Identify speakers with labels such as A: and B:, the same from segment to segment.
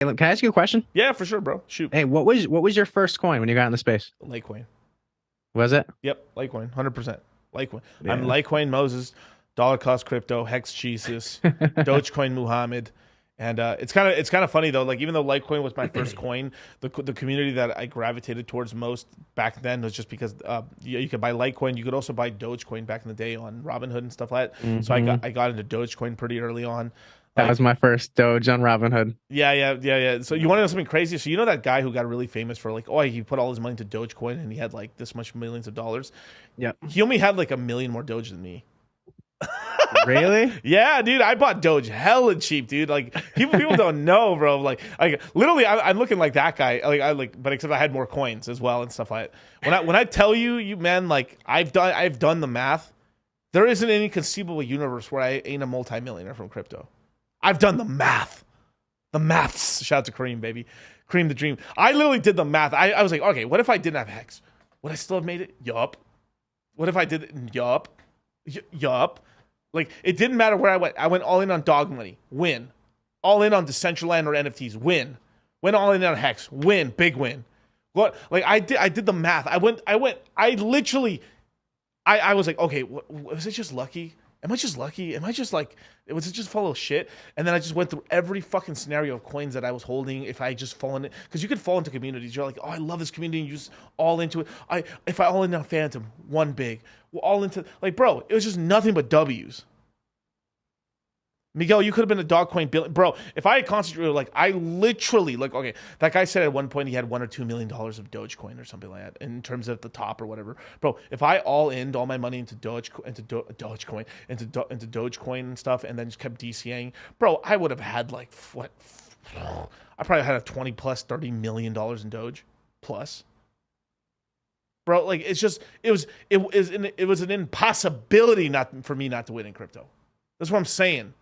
A: Hey, look, can I ask you a question?
B: Yeah, for sure, bro. Shoot.
A: Hey, what was your first coin when you got into space?
B: Litecoin.
A: Was it?
B: Yep, Litecoin, 100%. Litecoin. I'm
A: Yeah.
B: Litecoin Moses, dollar cost crypto, Hex Jesus, Dogecoin Muhammad. And it's kind of funny though. Like even though Litecoin was my first coin, the community that I gravitated towards most back then was just because you could buy Litecoin. You could also buy Dogecoin back in the day on Robinhood and stuff like that. So I got
A: hmm
B: I got into Dogecoin pretty early on.
A: That was
B: Like
A: my first Doge on Robinhood.
B: yeah. So you want to know something crazy? So you know that guy who got really famous for like, oh, he put all his money into Dogecoin and he had like this much millions of dollars.
A: Yep.
B: He only had like a million more Doge than me.
A: Really?
B: Yeah, dude, I bought Doge hella cheap, dude. Like people don't know, bro. Like literally, I'm looking like that guy. But except I had more coins as well and stuff like that. When I tell you, you man, like I've done the math. There isn't any conceivable universe where I ain't a multimillionaire from crypto. I've done the math. The maths. Shout out to Kareem, baby. Kareem the dream. I literally did the math. I was like, okay, what if I didn't have Hex? Would I still have made it? Yup. What if I did it? Yup. Yup. Like, it didn't matter where I went. I went all in on dog money. Win. All in on Decentraland or NFTs. Win. Went all in on Hex. Win. Big win. What? Like, I did the math. I literally, I was like, okay, was it just lucky? Am I just lucky? Am I just like, was it just full of shit? And then I just went through every fucking scenario of coins that I was holding. If I just fall in it, because you could fall into communities. You're like, oh, I love this community. And you just all into it. If I all in on Phantom, one big, well, all into like, bro, it was just nothing but W's. Miguel, you could have been a dog coin billion, bro. If I had concentrated, like I literally, like, okay, that guy said at one point he had $1 or $2 million of Dogecoin or something like that in terms of the top or whatever, bro. If I all my money into Dogecoin, into Dogecoin and stuff, and then just kept DCAing, bro, I would have had like what? I probably had a 20 plus $30 million in Doge plus, bro. Like it's just it was an impossibility not for me not to win in crypto. That's what I'm saying.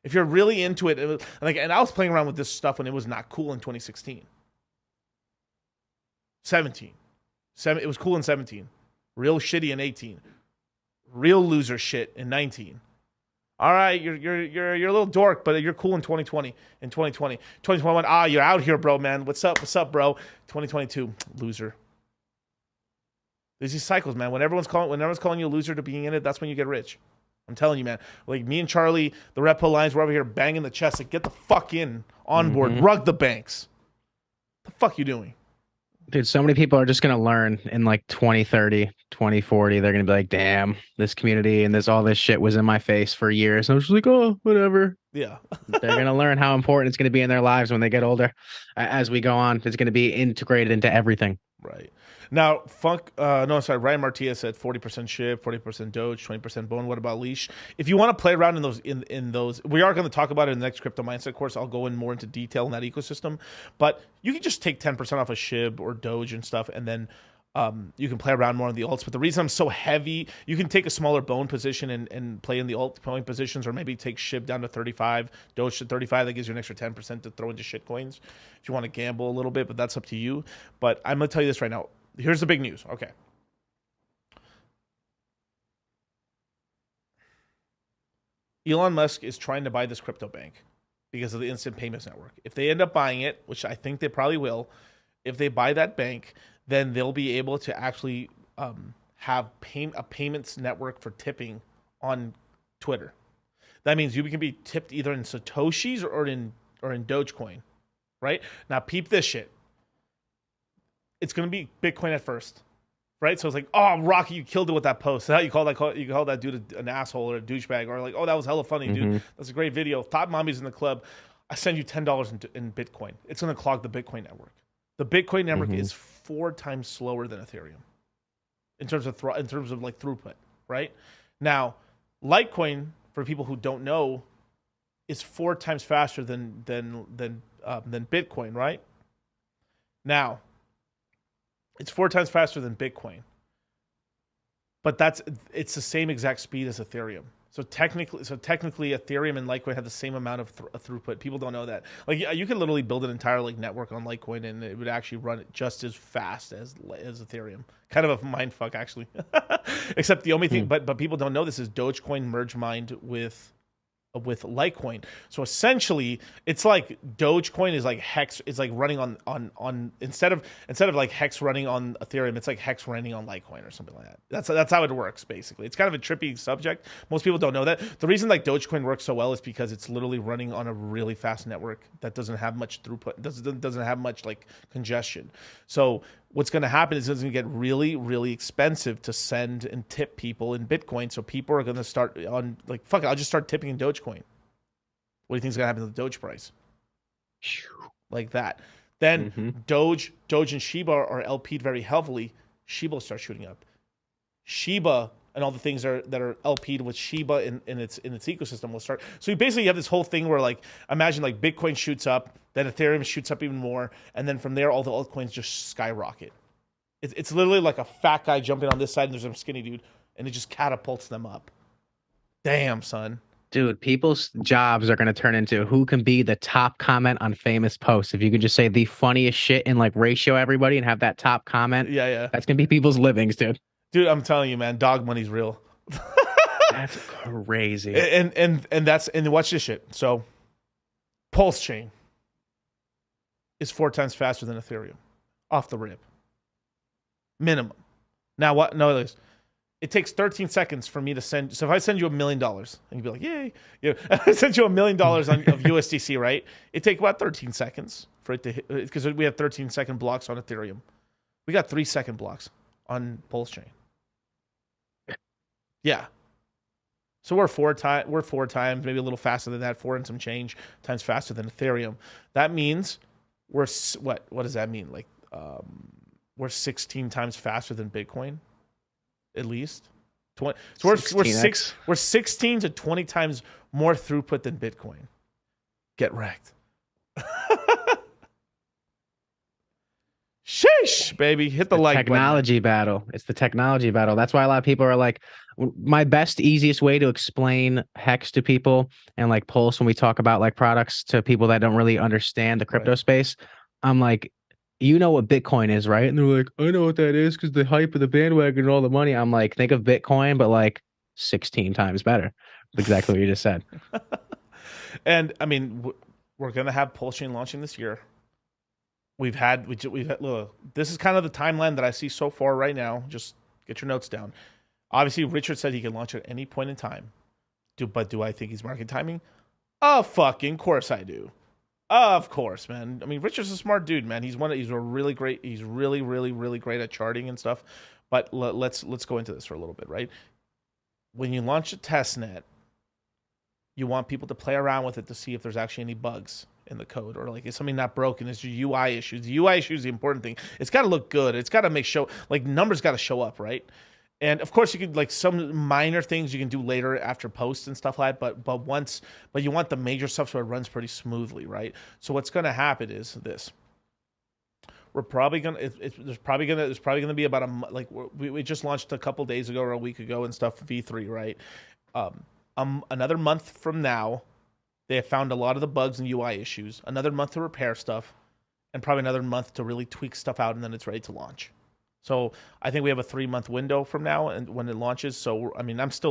B: If you're really into it, and I was playing around with this stuff when it was not cool in 2016, 17, it was cool in 17, real shitty in 18, real loser shit in 19. All right, you're a little dork, but you're cool in 2020, in 2020, 2021. Ah, you're out here, bro, man. What's up, bro? 2022, loser. There's these cycles, man. When everyone's calling you a loser to being in it, that's when you get rich. I'm telling you, man. Like me and Charlie, the Repo Lions, were over here banging the chest. Like, get the fuck in, on board,
A: hmm
B: rug the banks. The fuck you doing?
A: Dude, so many people are just going to learn in like 2030, 2040. They're going to be like, damn, this community and all this shit was in my face for years. And I was just like, oh, whatever.
B: Yeah.
A: They're going to learn how important it's going to be in their lives when they get older. As we go on, it's going to be integrated into everything.
B: Right. Now, no, sorry, Ryan Martia said 40% Shiv, 40% Doge, 20% Bone. What about Leash? If you want to play around in those, we are going to talk about it in the next Crypto Mindset course. I'll go in more into detail in that ecosystem. But you can just take 10% off of Shib or Doge and stuff, and then you can play around more on the alts. But the reason I'm so heavy, you can take a smaller Bone position and play in the altcoin positions, or maybe take Shib down to 35, Doge to 35. That gives you an extra 10% to throw into shit coins if you want to gamble a little bit, but that's up to you. But I'm going to tell you this right now. Here's the big news. Okay. Elon Musk is trying to buy this crypto bank because of the instant payments network. If they end up buying it, which I think they probably will, if they buy that bank, then they'll be able to actually have a payments network for tipping on Twitter. That means you can be tipped either in Satoshis or in Dogecoin, right? Now peep this shit. It's going to be Bitcoin at first, right? So it's like, oh, Rocky, you killed it with that post. How you call that dude an asshole or a douchebag, or like, oh, that was hella funny, dude. That's a great video. Top mommies in the club. I send you $10 in Bitcoin. It's going to clog the Bitcoin network. The Bitcoin network is 4 times slower than Ethereum in terms of like throughput, right? Now, Litecoin, for people who don't know, is 4 times faster than Bitcoin, right? Now, it's 4 times faster than Bitcoin, but it's the same exact speed as Ethereum. So technically, Ethereum and Litecoin have the same amount of throughput. People don't know that. Like, you could literally build an entire like network on Litecoin, and it would actually run it just as fast as Ethereum. Kind of a mind fuck, actually. Except the only thing, but people don't know this is Dogecoin merge mined with with Litecoin. So essentially, it's like Dogecoin is like Hex. It's like running on instead of like Hex running on Ethereum, it's like Hex running on Litecoin or something like that. That's how it works basically. It's kind of a trippy subject. Most people don't know that. The reason like Dogecoin works so well is because it's literally running on a really fast network that doesn't have much throughput. Doesn't have much like congestion. So what's going to happen is it's going to get really, really expensive to send and tip people in Bitcoin. So people are going to start on like, fuck it, I'll just start tipping in Dogecoin. What do you think is going to happen to the Doge price? Like that. Then Doge and Shiba are LP'd very heavily. Shiba will start shooting up. Shiba and all the things that are LP'd with Shiba in its ecosystem will start. So you basically have this whole thing where like imagine like Bitcoin shoots up, then Ethereum shoots up even more, and then from there all the altcoins just skyrocket. It's literally like a fat guy jumping on this side and there's a skinny dude, and it just catapults them up. Damn, son.
A: Dude, people's jobs are going to turn into who can be the top comment on famous posts. If you could just say the funniest shit in like ratio everybody and have that top comment,
B: Yeah.
A: that's going to be people's livings, dude.
B: Dude, I'm telling you, man, dog money's real.
A: That's crazy.
B: And watch this shit. So Pulse Chain is 4 times faster than Ethereum off the rip. Minimum. Now what? No, it takes 13 seconds for me to send. So if I send you $1 million, and you'd be like, yay. Yeah, I sent you $1 million of USDC, right? It takes about 13 seconds for it to hit, because we have 13-second blocks on Ethereum. We got 3-second blocks on Pulse Chain. Yeah. So we're four times, maybe a little faster than that, 4 and some change times faster than Ethereum. That means we're what does that mean? Like we're 16 times faster than Bitcoin, at least. 20. So we're 16 to 20 times more throughput than Bitcoin. Get wrecked. Sheesh, baby. Hit the like
A: technology battle. It's the technology battle. That's why a lot of people are like, my best, easiest way to explain Hex to people and like Pulse when we talk about like products to people that don't really understand the crypto space. I'm like, you know what Bitcoin is, right? And they're like, I know what that is because the hype of the bandwagon and all the money. I'm like, think of Bitcoin, but like 16 times better. Exactly what you just said.
B: And I mean, we're going to have Pulse Chain launching this year. We've had look, this is kind of the timeline that I see so far right now. Just get your notes down. Obviously, Richard said he can launch at any point in time. But do I think he's market timing? Oh, fucking course I do. Of course, man. I mean, Richard's a smart dude, man. He's really great at charting and stuff. But let's go into this for a little bit, right? When you launch a test net, you want people to play around with it to see if there's actually any bugs in the code, or like is something not broken? Is your UI issues? The UI issue is the important thing. It's got to look good. It's got to like numbers got to show up, right? And of course, you could like some minor things you can do later after posts and stuff like that. But you want the major stuff so it runs pretty smoothly, right? So what's going to happen is this. We're probably gonna. There's probably gonna be about we just launched a couple days ago or a week ago and stuff. V3, right? Another month from now, they have found a lot of the bugs and UI issues. Another month to repair stuff, and probably another month to really tweak stuff out, and then it's ready to launch. So I think we have a 3-month window from now and when it launches. So I mean, I'm still